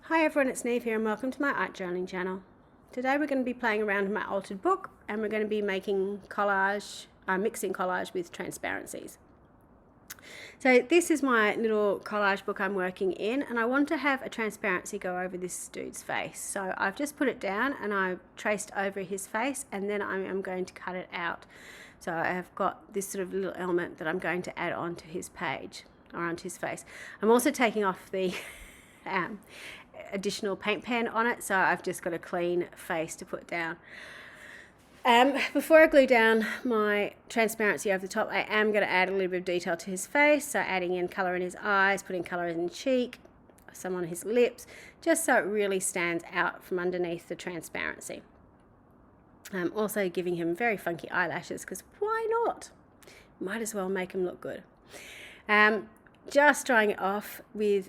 Hi everyone, it's Niamh here and welcome to my art journaling channel. Today we're going to be playing around with my altered book and we're going to be making collage, mixing collage with transparencies. So this is my little collage book I'm working in, and I want to have a transparency go over this dude's face. So I've just put it down and I've traced over his face, and then I'm going to cut it out. So I've got this sort of little element that I'm going to add onto his page or onto his face. I'm also taking off the additional paint pen on it, so I've just got a clean face to put down. Before I glue down my transparency over the top, I am going to add a little bit of detail to his face, so adding in colour in his eyes, putting colour in his cheek, some on his lips, just so it really stands out from underneath the transparency. Also giving him very funky eyelashes, because why not? Might as well make him look good. Just drying it off with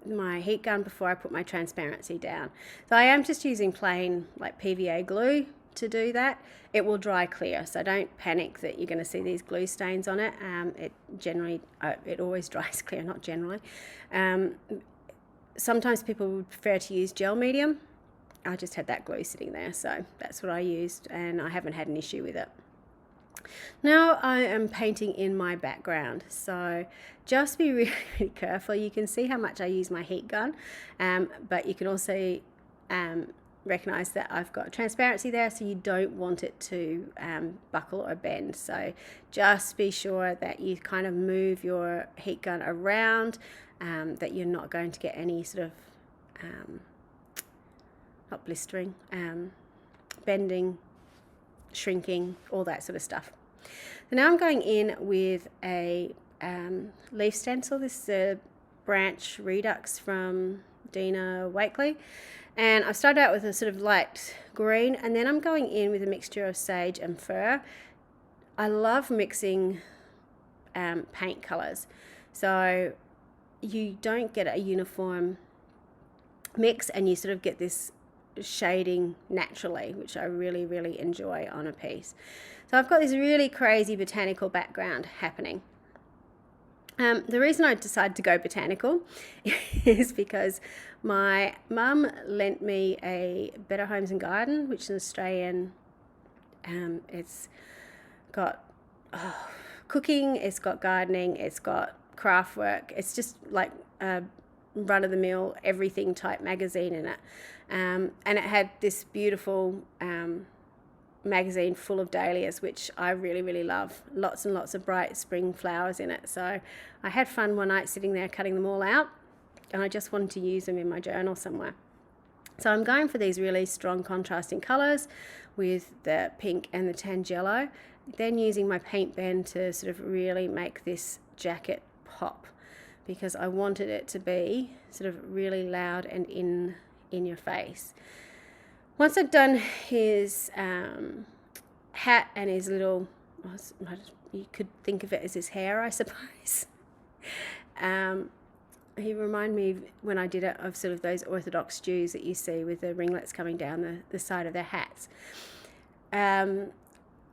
my heat gun before I put my transparency down. So I am just using plain like PVA glue to do that. It will dry clear, so don't panic that you're going to see these glue stains on it. It always dries clear, not generally. Sometimes people would prefer to use gel medium. I just had that glue sitting there, so that's what I used, and I haven't had an issue with it. Now I am painting in my background, so just be really, really careful. You can see how much I use my heat gun, but you can also recognize that I've got transparency there, so you don't want it to buckle or bend. So just be sure that you kind of move your heat gun around, that you're not going to get any sort of not blistering, bending, shrinking, all that sort of stuff. So now I'm going in with a leaf stencil. This is a branch redux from Dina Wakely, and I've started out with a sort of light green, and then I'm going in with a mixture of sage and fir. I love mixing paint colors, so you don't get a uniform mix and you sort of get this shading naturally, which I really, really enjoy on a piece. So I've got this really crazy botanical background happening. The reason I decided to go botanical is because my mum lent me a Better Homes and Garden, which is an Australian, it's got cooking, it's got gardening, it's got craft work. It's just like a run-of-the-mill everything type magazine in it. And it had this beautiful magazine full of dahlias, which I really, really love. Lots and lots of bright spring flowers in it. So I had fun one night sitting there cutting them all out, and I just wanted to use them in my journal somewhere. So I'm going for these really strong contrasting colours with the pink and the tangelo, then using my paint pen to sort of really make this jacket pop, because I wanted it to be sort of really loud and in your face. Once I've done his hat and his little, you could think of it as his hair, I suppose. He reminded me, when I did it, of sort of those Orthodox Jews that you see with the ringlets coming down the side of their hats. I'm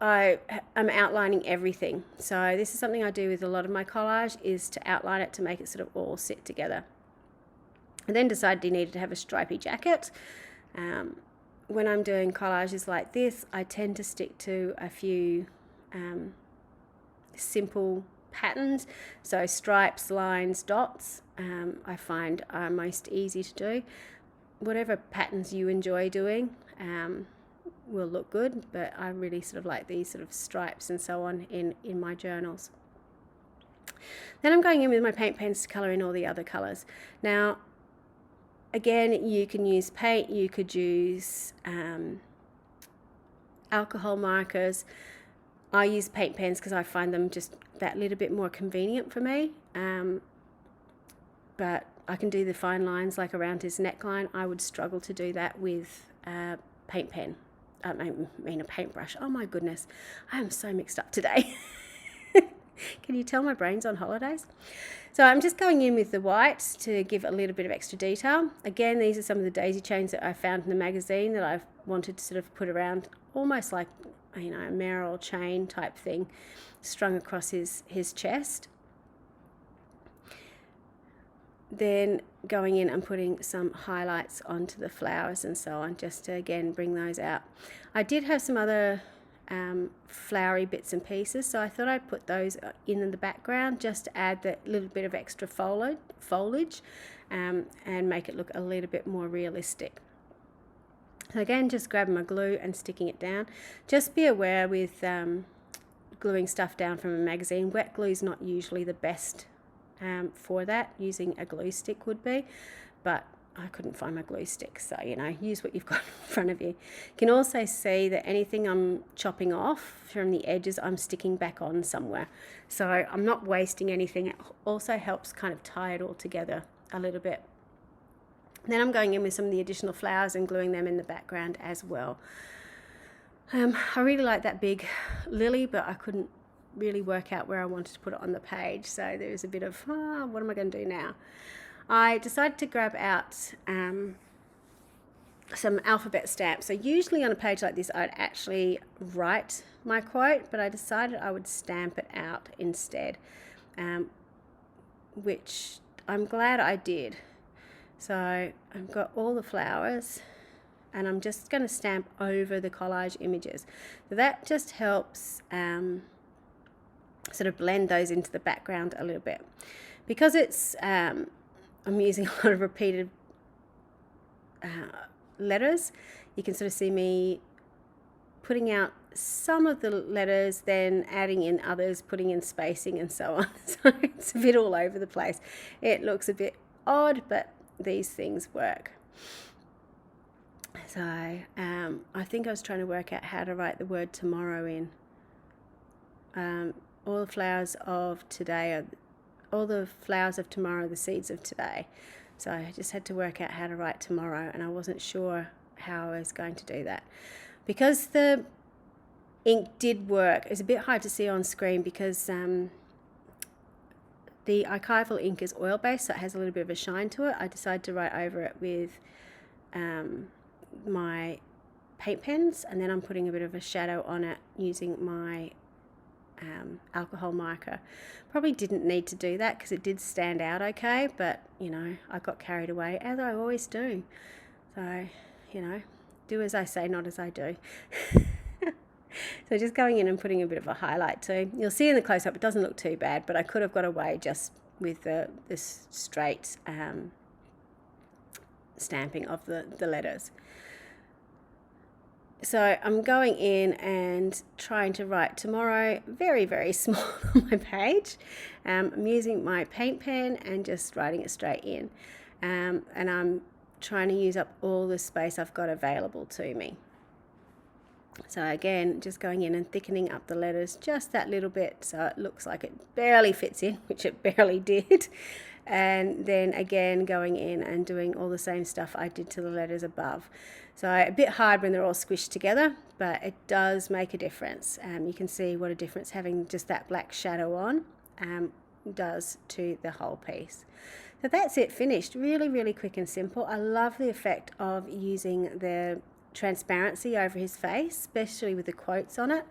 outlining everything. So this is something I do with a lot of my collage, is to outline it to make it sort of all sit together. I then decided he needed to have a stripy jacket. When I'm doing collages like this, I tend to stick to a few simple patterns. So stripes, lines, dots, I find are most easy to do. Whatever patterns you enjoy doing will look good, but I really sort of like these sort of stripes and so on in my journals. Then I'm going in with my paint pens to colour in all the other colours. Now, again, you can use paint, you could use alcohol markers. I use paint pens because I find them just that little bit more convenient for me. But I can do the fine lines like around his neckline. I would struggle to do that with a paint pen. I mean a paintbrush. Oh my goodness, I am so mixed up today. Can you tell my brain's on holidays? So I'm just going in with the whites to give a little bit of extra detail. Again, these are some of the daisy chains that I found in the magazine that I've wanted to sort of put around, almost like, you know, a mayoral chain type thing strung across his chest. then going in and putting some highlights onto the flowers and so on, just to again bring those out. I did have some other flowery bits and pieces, so I thought I'd put those in the background just to add that little bit of extra foliage and make it look a little bit more realistic. So again, just grabbing my glue and sticking it down. Just be aware with gluing stuff down from a magazine, wet glue is not usually the best for that. Using a glue stick would be, but I couldn't find my glue stick, so use what you've got in front of you. You can also see that anything I'm chopping off from the edges I'm sticking back on somewhere, so I'm not wasting anything. It also helps kind of tie it all together a little bit. Then I'm going in with some of the additional flowers and gluing them in the background as well. I really like that big lily, but I couldn't really work out where I wanted to put it on the page, so there was a bit of what am I going to do now? I decided to grab out some alphabet stamps. So usually on a page like this I'd actually write my quote, but I decided I would stamp it out instead, which I'm glad I did. So I've got all the flowers and I'm just going to stamp over the collage images. So that just helps sort of blend those into the background a little bit. Because it's I'm using a lot of repeated letters, you can sort of see me putting out some of the letters, then adding in others, putting in spacing and so on. So it's a bit all over the place. It looks a bit odd, but these things work. So I think I was trying to work out how to write the word tomorrow in. All the flowers of today are all the flowers of tomorrow, the seeds of today. So I just had to work out how to write tomorrow, and I wasn't sure how I was going to do that. Because the ink did work, it's a bit hard to see on screen because the archival ink is oil-based, so it has a little bit of a shine to it. I decided to write over it with my paint pens, and then I'm putting a bit of a shadow on it using my alcohol marker. Probably didn't need to do that because it did stand out okay, but I got carried away, as I always do. So do as I say, not as I do. So just going in and putting a bit of a highlight too. You'll see in the close-up it doesn't look too bad, but I could have got away just with this straight stamping of the letters. So I'm going in and trying to write tomorrow very, very small on my page. I'm using my paint pen and just writing it straight in. And I'm trying to use up all the space I've got available to me. So again, just going in and thickening up the letters just that little bit so it looks like it barely fits in, which it barely did. And then again going in and doing all the same stuff I did to the letters above. So a bit hard when they're all squished together, but it does make a difference. You can see what a difference having just that black shadow on does to the whole piece. So that's it, finished. Really, really quick and simple. I love the effect of using the transparency over his face, especially with the quotes on it,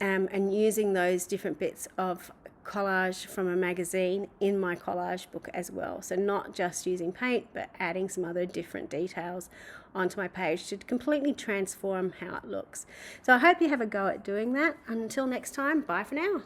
and using those different bits of collage from a magazine in my collage book as well. So not just using paint, but adding some other different details onto my page to completely transform how it looks. So I hope you have a go at doing that. Until next time, bye for now.